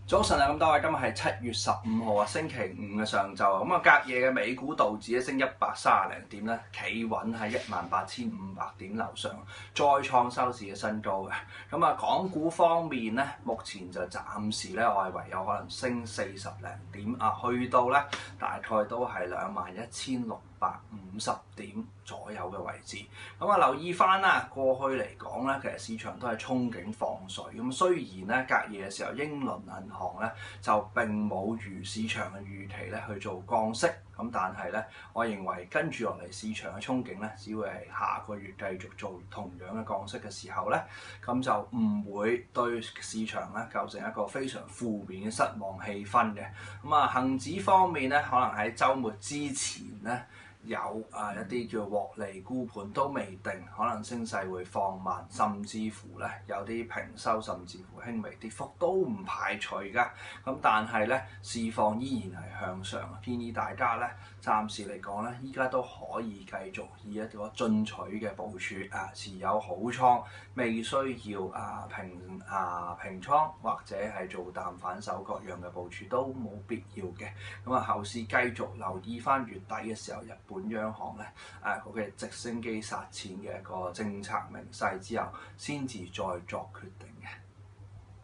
早晨啊，咁多位，今日係7月15號啊，星期五嘅上晝啊，咁啊隔夜嘅美股道指咧升130零點咧，企穩喺18500點樓上，再創收市嘅新高嘅。咁啊，港股方面咧，目前就暫時咧，外圍有可能升40零點啊，去到咧大概都係21650點左右嘅位置。咁啊，留意翻啦，過去嚟講咧，其實市場都係憧憬放水。咁雖然咧隔夜嘅時候，英倫銀行咧就並冇如市場嘅預期咧去做降息，咁但係咧，我認為跟住落嚟市場嘅憧憬咧，只會係下個月繼續做同樣嘅降息嘅時候咧，咁就唔會對市場咧構成一個非常負面嘅失望氣氛嘅。咁啊，恆指方面咧，可能喺週末之前咧，有一啲叫獲利沽盤都未定，可能升勢會放慢，甚至乎咧有啲平收，甚至乎輕微跌幅都唔排除㗎。咁但係咧市況依然係向上，建議大家咧暫時嚟講咧，依家都可以繼續以一個進取嘅部署持有好倉，未需要平倉或者係做淡反手各樣嘅部署都冇必要嘅。咁啊，後市繼續留意翻月底嘅時候，日本央行咧嗰個直升機殺錢嘅一個政策明細之後，先至再作決定嘅。